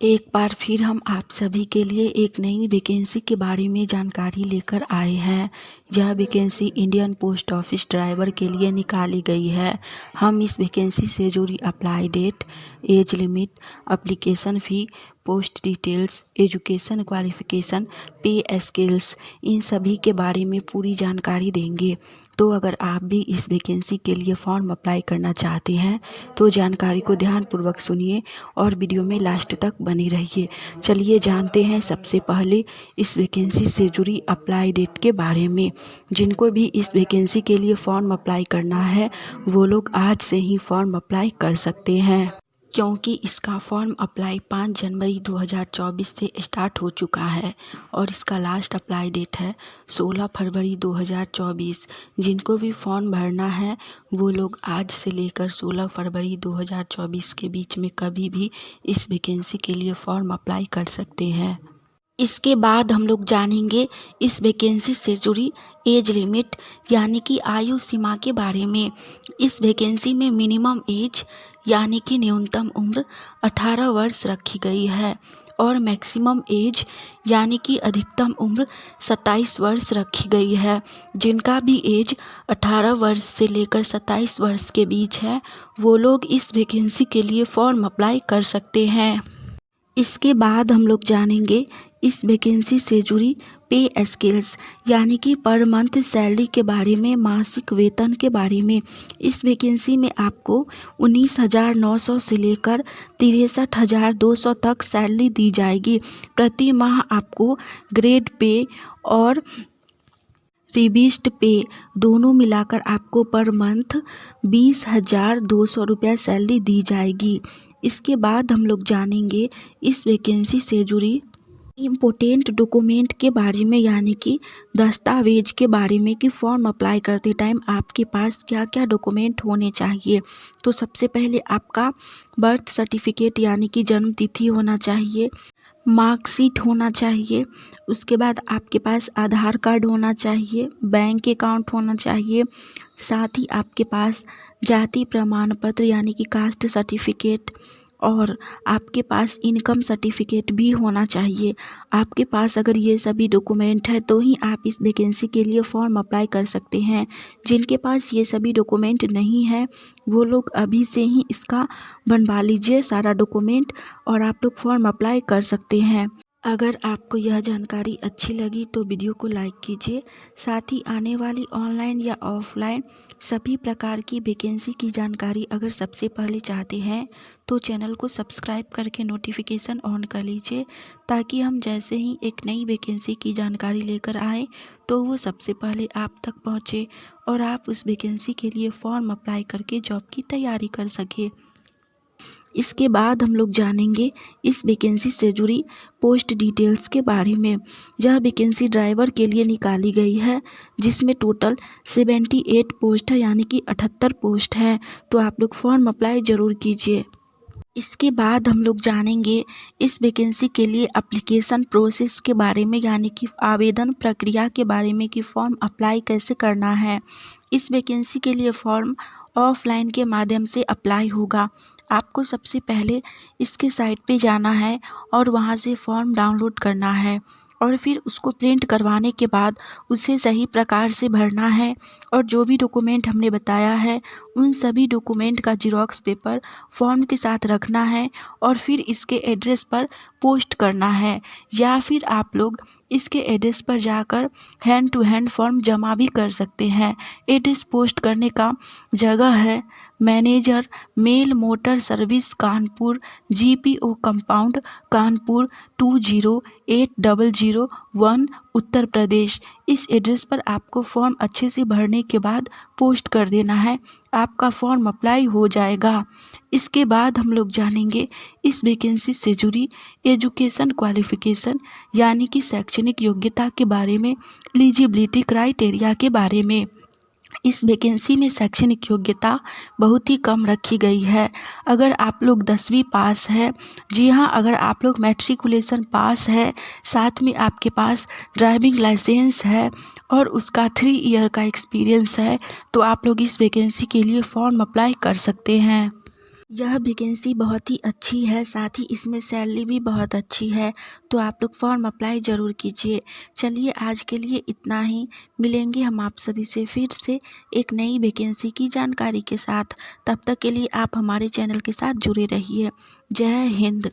एक बार फिर हम आप सभी के लिए एक नई वैकेंसी के बारे में जानकारी लेकर आए हैं। यह vacancy Indian post office driver के लिए निकाली गई है। हम इस वैकेंसी से जुड़ी apply date, age limit, application fee, post details, education qualification, pay scales, इन सभी के बारे में पूरी जानकारी देंगे। तो अगर आप भी इस वैकेंसी के लिए फॉर्म अप्लाई करना चाहते हैं तो जानकारी को ध्यानपूर्वक सुनिए और वीडियो में लास्ट तक बने रहिए। चलिए जानते हैं सबसे पहले इस वैकेंसी से जुड़ी अप्लाई डेट के बारे में। जिनको भी इस वैकेंसी के लिए फॉर्म अप्लाई करना है वो लोग आज से ही फॉर्म अप्लाई कर सकते हैं, क्योंकि इसका फॉर्म अप्लाई 5 जनवरी 2024 से स्टार्ट हो चुका है और इसका लास्ट अप्लाई डेट है 16 फरवरी 2024। जिनको भी फॉर्म भरना है वो लोग आज से लेकर 16 फरवरी 2024 के बीच में कभी भी इस वैकेंसी के लिए फॉर्म अप्लाई कर सकते हैं। इसके बाद हम लोग जानेंगे इस वैकेंसी से जुड़ी एज लिमिट यानी कि आयु सीमा के बारे में। इस वैकेंसी में मिनिमम एज यानी कि न्यूनतम उम्र 18 वर्ष रखी गई है और मैक्सिमम एज यानी कि अधिकतम उम्र 27 वर्ष रखी गई है। जिनका भी एज 18 वर्ष से लेकर 27 वर्ष के बीच है वो लोग इस वैकेंसी के लिए फॉर्म अप्लाई कर सकते हैं। इसके बाद हम लोग जानेंगे इस वैकेंसी से जुड़ी पे स्केल्स यानी कि पर मंथ सैलरी के बारे में, मासिक वेतन के बारे में। इस वैकेंसी में आपको 19,900 से लेकर 63,200 तक सैलरी दी जाएगी। प्रति माह आपको ग्रेड पे और रिविस्ट पे दोनों मिलाकर आपको पर मंथ 20,200 रुपया सैलरी दी जाएगी। इसके बाद हम लोग जानेंगे इस वैकेंसी से जुड़ी इम्पोर्टेंट डॉक्यूमेंट के बारे में यानी कि दस्तावेज के बारे में कि फॉर्म अप्लाई करते टाइम आपके पास क्या क्या डॉक्यूमेंट होने चाहिए। तो सबसे पहले आपका बर्थ सर्टिफिकेट यानी कि जन्म तिथि होना चाहिए, मार्कशीट होना चाहिए। उसके बाद आपके पास आधार कार्ड होना चाहिए, बैंक अकाउंट होना चाहिए। साथ ही आपके पास जाति प्रमाण पत्र यानी कि कास्ट सर्टिफिकेट और आपके पास इनकम सर्टिफिकेट भी होना चाहिए। आपके पास अगर ये सभी डॉक्यूमेंट है तो ही आप इस वैकेंसी के लिए फॉर्म अप्लाई कर सकते हैं। जिनके पास ये सभी डॉक्यूमेंट नहीं है वो लोग अभी से ही इसका बनवा लीजिए सारा डॉक्यूमेंट और आप लोग फॉर्म अप्लाई कर सकते हैं। अगर आपको यह जानकारी अच्छी लगी तो वीडियो को लाइक कीजिए। साथ ही आने वाली ऑनलाइन या ऑफलाइन सभी प्रकार की वैकेंसी की जानकारी अगर सबसे पहले चाहते हैं तो चैनल को सब्सक्राइब करके नोटिफिकेशन ऑन कर लीजिए, ताकि हम जैसे ही एक नई वैकेंसी की जानकारी लेकर आए तो वो सबसे पहले आप तक पहुँचे और आप उस वैकेंसी के लिए फॉर्म अप्लाई करके जॉब की तैयारी कर सके। इसके बाद हम लोग जानेंगे इस वैकेंसी से जुड़ी पोस्ट डिटेल्स के बारे में। यह वैकेंसी ड्राइवर के लिए निकाली गई है जिसमें टोटल 78 पोस्ट है यानी कि 78 पोस्ट हैं। तो आप लोग फॉर्म अप्लाई ज़रूर कीजिए। इसके बाद हम लोग जानेंगे इस वैकेंसी के लिए एप्लीकेशन प्रोसेस के बारे में यानी कि आवेदन प्रक्रिया के बारे में कि फॉर्म अप्लाई कैसे करना है। इस वैकेंसी के लिए फॉर्म ऑफलाइन के माध्यम से अप्लाई होगा। आपको सबसे पहले इसके साइट पे जाना है और वहाँ से फॉर्म डाउनलोड करना है और फिर उसको प्रिंट करवाने के बाद उसे सही प्रकार से भरना है और जो भी डॉक्यूमेंट हमने बताया है उन सभी डॉक्यूमेंट का जेरॉक्स पेपर फॉर्म के साथ रखना है और फिर इसके एड्रेस पर पोस्ट करना है, या फिर आप लोग इसके एड्रेस पर जाकर हैंड टू हैंड फॉर्म जमा भी कर सकते हैं। एड्रेस पोस्ट करने का जगह है manager mail motor service Kanpur, GPO compound Kanpur 208001 Uttar Pradesh. इस एड्रेस पर आपको फॉर्म अच्छे से भरने के बाद पोस्ट कर देना है, आपका फॉर्म अप्लाई हो जाएगा। इसके बाद हम लोग जानेंगे इस वैकेंसी से जुड़ी एजुकेशन क्वालिफ़िकेशन यानी कि शैक्षणिक योग्यता के बारे में, एलिजिबिलिटी क्राइटेरिया के बारे में। इस वैकेंसी में शैक्षणिक योग्यता बहुत ही कम रखी गई है। अगर आप लोग 10वीं पास है, जी हाँ, अगर आप लोग मैट्रिकुलेशन पास है, साथ में आपके पास ड्राइविंग लाइसेंस है और उसका 3 ईयर का एक्सपीरियंस है तो आप लोग इस वैकेंसी के लिए फॉर्म अप्लाई कर सकते हैं। यह वैकेंसी बहुत ही अच्छी है, साथ ही इसमें सैलरी भी बहुत अच्छी है, तो आप लोग फॉर्म अप्लाई ज़रूर कीजिए। चलिए आज के लिए इतना ही, मिलेंगे हम आप सभी से फिर से एक नई वैकेंसी की जानकारी के साथ। तब तक के लिए आप हमारे चैनल के साथ जुड़े रहिए। जय हिंद।